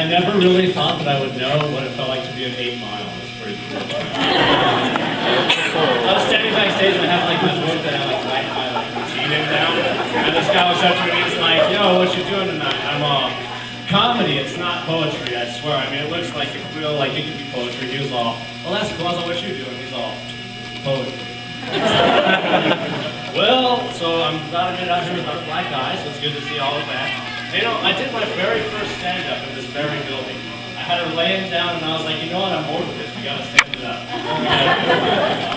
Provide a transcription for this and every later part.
never really thought that I would know what it felt like to be an 8 Mile. It's pretty cool. I was standing backstage and I have like my book that I like write my like routine in down. And this guy was up to me and he's like, yo, what you doing tonight? I'm comedy, it's not poetry, I swear. I mean, it looks like it could be poetry. He was all, well, that's cool. I was like, what you doing? He's all, poetry. Well, so I'm glad I made it out here with our black guys, so it's good to see all of that. You know, I did my very first stand-up in this very building. I had her laying down and I was like, you know what, I'm bored with this, we gotta stand it up.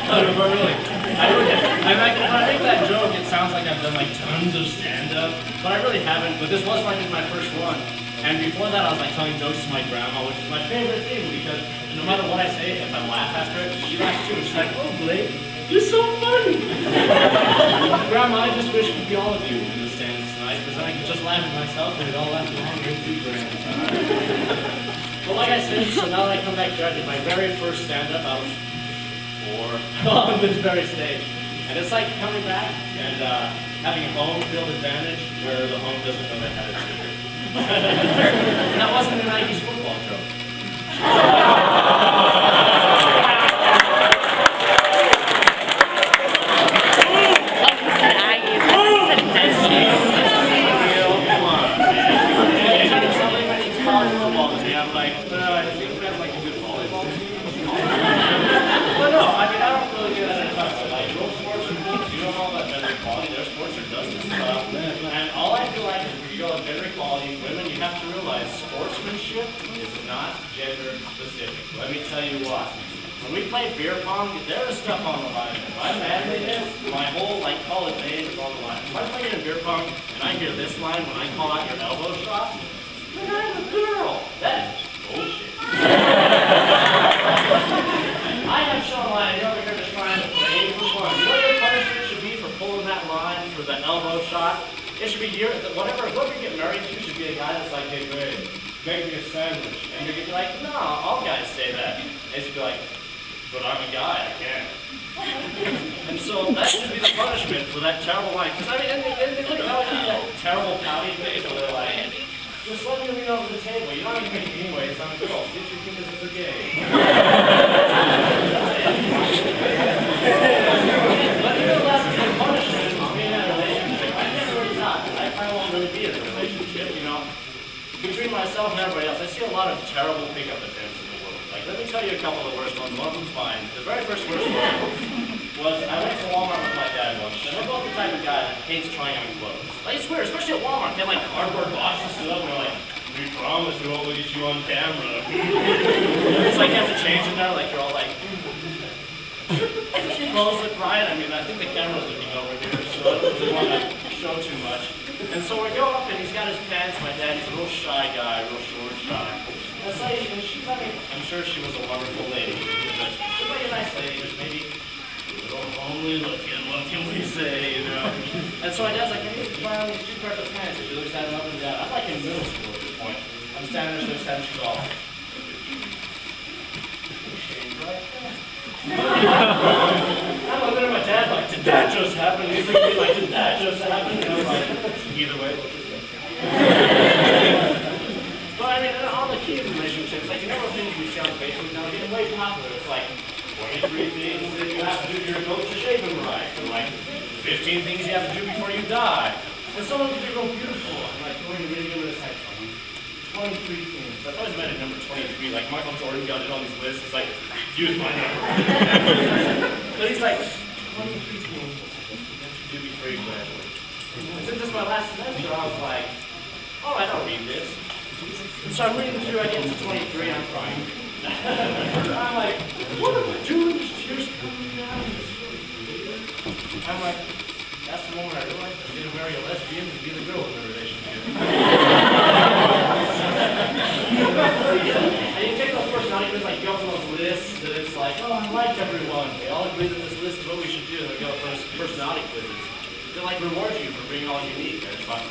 But really, when I make that joke, it sounds like I've done like tons of stand-up, but I really haven't, but this was like my first one. And before that, I was like telling jokes to my grandma, which is my favorite thing, because no matter what I say, if I laugh after it, she laughs too. She's like, oh, Blake, you're so funny. Grandma, I just wish it could be all of you in the stands tonight, because then I could just laugh at myself and we'd all laugh along with you, Grandma. But like I said, so now that I come back here, I did my very first stand-up. I was 4 on this very stage. And it's like coming back and having a home field advantage where the home doesn't know they had a ticket. That wasn't an Aggies football joke. Let me tell you what, when we play beer pong, there is stuff on the line. My manliness, my whole college days is on the line. If I'm playing in beer pong and I hear this line when I call out your elbow shot, then I'm a girl. That is bullshit. I have shown a line, you're over here just trying to play for fun. You know what your punishment should be for pulling that line for the elbow shot? It should be whoever you get married to should be a guy that's like, hey, babe, make me a sandwich. And you're gonna be like, no, all guys say that. They should be like, but I'm a guy, I can't. And so that should be the punishment for that terrible line. Because I mean, and they look at that terrible pouty face where they're like, just let me lean over the table. You're not even making anyways, I'm a girl. Get your fingers if they're gay. But you know that's the punishment for being in a relationship. I can't really talk. I won't really be in a relationship, you know. Between myself and everybody else, I see a lot of terrible pickup attempts in the world. Like, let me tell you a couple of the worst ones. One of them's mine. The very first worst one was I went to Walmart with my dad once, and we're both the type of guy that hates trying on clothes. Like, it's weird, especially at Walmart. They have like cardboard boxes stood up, and they're like, we promise we won't look at you on camera. It's like you have to change in there, like you're all like, clothes look right. I mean, I think the camera's looking over here, so I don't really want to show too much. And so we go up and he's got his pants. My dad, he's a real shy guy, real short, shy. And so she's, I mean, I'm sure she was a wonderful lady. But she's like a nice lady, just maybe a little homely looking, what can we say, you know? And so my dad's like, I need to try on these 2 pairs of pants. And she looks at him up and down. I'm like in middle school at this point. I'm standing there, she looks at him, she's all, shame right there. I'm looking at my dad like, did that just happen? And he's looking at me like, did that just happen? And I'm like, either way. But I mean, on the key of relationships, like, you know what things we see on Facebook now, they're getting way popular. It's like 23 things that you have to do to your goat to shave them right, and like 15 things you have to do before you die. And some of them are real beautiful. I'm like going to read it, it's like 23 things. I've always been at number 23. Like Michael Jordan got it on his list. It's like, use my number. But he's like, 23 things that you do before you graduate. And since it's my last semester, I was like, all right, I'll read this. And so I'm reading through, I get to 23, I'm crying. I'm like, what am I doing? This tears coming down. I'm like, that's the moment I realized I was going to marry a lesbian and be the girl in the relationship. And you take those personality quizzes, like, you go through those lists that it's like, oh, I like everyone. They all agree that this list is what we should do. And they go through those personality quizzes. They like reward you for being all unique. And it's fun.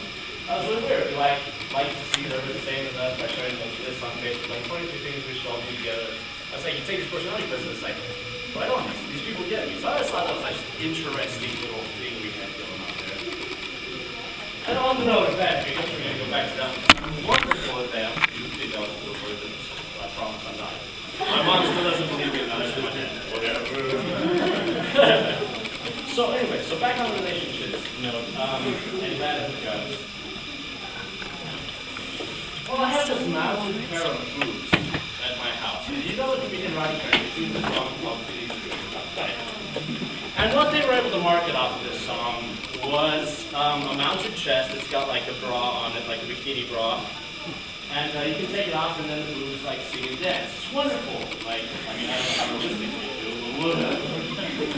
That was really weird. We like to see that we're the same as us by sharing those lists on Facebook. Like 22 things we should all do together. I was like, you take these personality quizzes, it's like, right on, these people get me. So I just thought that was like an interesting little thing we had going on there. And on the note of that, because we're going to go back to that wonderful event, think that was the version. I promise I'm not. My mom still doesn't believe me, and I should whatever. So anyway, so back on relationships, you know, and bad hookups. Well, I have this massive pair of boobs at my house. And you know it can be in right there. It's in the song called And what they were able to market off of this song was a mounted chest that's got like a bra on it, like a bikini bra. And you can take it off and then the boobs like sing and dance. It's wonderful. Like, I mean, I don't know how realistic they do, but whatever.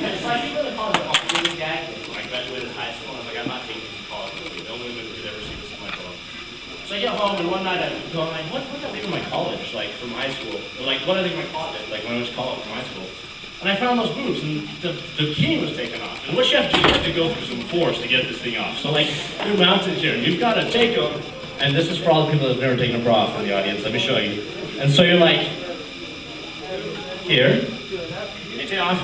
It's like, you really call it a really gag thing. When I graduated high school, I was like, I'm not taking this to college with me. No women could ever see this in my phone. So I get home and one night I'm going like, what did I leave in my college, like from high school? Or like, what did I leave in my college, like when I went to college from high school? And I found those boobs, and the bikini was taken off. And what you have to do, you have to go through some force to get this thing off. So like, you're mounted here, and you've got to take them. And this is for all the people that have never taken a bra off in the audience. Let me show you. And so you're like, here, you take it off.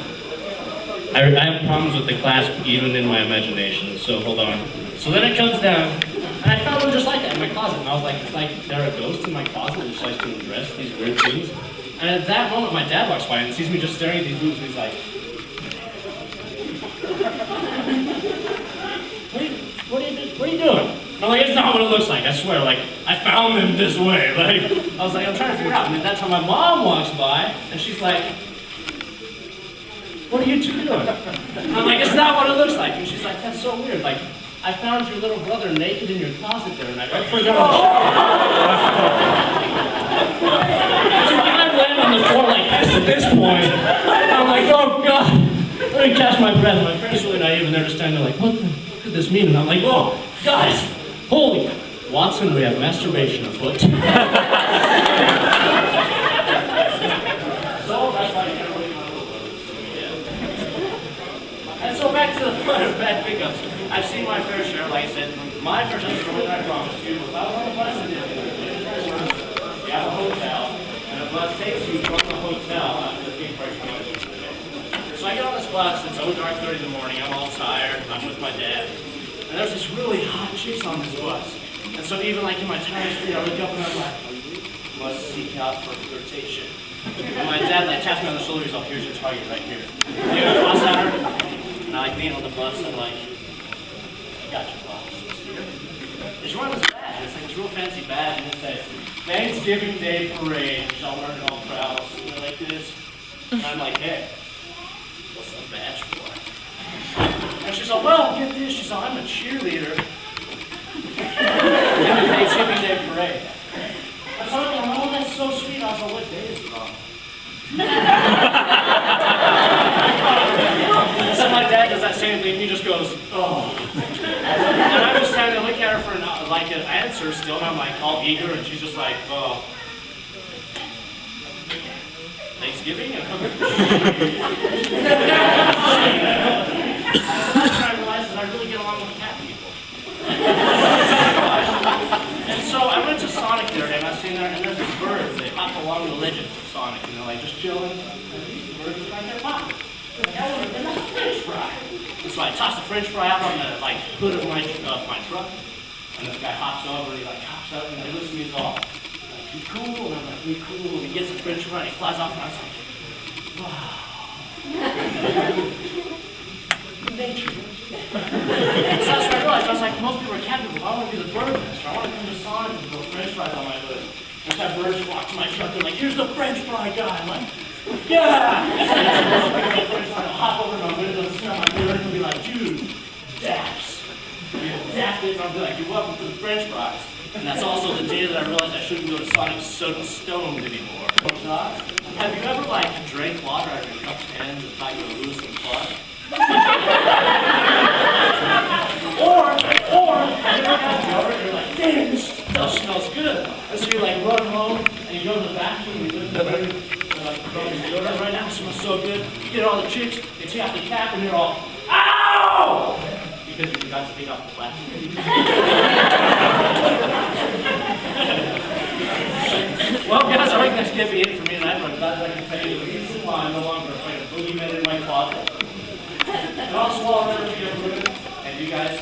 I have problems with the clasp even in my imagination, so hold on. So then it comes down, and I found them just like that in my closet. And I was like, it's like there are ghosts in my closet that just likes to undress these weird things. And at that moment, my dad walks by and sees me just staring at these boobs, and he's like, what are you doing? And I'm like, it's not what it looks like, I swear. Like, I found them this way. Like, I was like, I'm trying to figure it out. And at that time, my mom walks by, and she's like, what are you two doing? And I'm like, it's not what it looks like. And she's like, that's so weird. Like, I found your little brother naked in your closet there, and I forgot. I land on the floor like this at this point. And I'm like, oh God. Let me catch my breath. My parents are really naive, and they're just standing there like, what could this mean? And I'm like, whoa, guys, holy, Watson, we have masturbation afoot. So that's why you can't really And so back to the point of bad pickups. I've seen my fair share, like I said, my fair share is what I promised you. If I was on the bus and you have a hotel, and the bus takes you from the hotel after the theme park. So I get on this bus, it's dark 30 in the morning, I'm all tired, I'm with my dad. And there's this really hot chicks on this bus. And so even like in my tired state, I look up and I'm like, must seek out for flirtation. And my dad like taps me on the shoulder, he's like, here's your target right here. You know, toss at her. And I like being on the bus, I'm like, I got your boss. It's one of this badge, it's like this real fancy badge, and it says, Thanksgiving Day Parade, shall learn all proud, something like this. And I'm like, hey, what's the badge for? And she's like, well, get this, she's like, I'm a cheerleader in the Thanksgiving Day Parade. I was like, oh, that's so sweet. I was like, what day is it on? So my dad does that same thing, he just goes, oh. And I'm just standing there, look at her for like an answer still, and I'm like all eager, and she's just like, oh. Thanksgiving? What I realized is I really get along with cat people. And so I went to Sonic the other day, and I was sitting there, and there's these birds, they hop along the legend of Sonic, and they're like just chilling, and these birds are right there popping. They're not a French fry. And so I toss the French fry out on the like hood of my truck, and this guy hops over, and he like hops up, and he looks at me and he's all, like, you cool? And I'm like, you cool? And he gets the French fry, and he flies off, and I was like, wow. Nature. So that's what I realized. I was like, most people are cat people. I want to be the bird master. I want to come to Sonic and put French fries on my hood. And that birds walk to my truck. They're like, here's the French fry guy. I'm like, yeah. I'll hop over my window and smell my bird and be like, dude, daps. Dap it, and I'll be like, you're welcome to the French fries. And that's also the day that I realized I shouldn't go to Sonic so stoned anymore. Have you ever like drank water out of your cup hands and thought you were losing some blood? Or you're like, damn, this stuff smells good. And so you like run home and you go to the bathroom and you look at the mirror and like, deodorant right now, it smells so good. You get all the chicks, they take off the cap and you're all, ow! Because you forgot to take off the plastic. Well, guys, I think that's going to be it for me tonight, but I'm glad that I can tell you the reason why I'm no longer afraid of boogeymen in my closet. And also, while I'm in the room, and you guys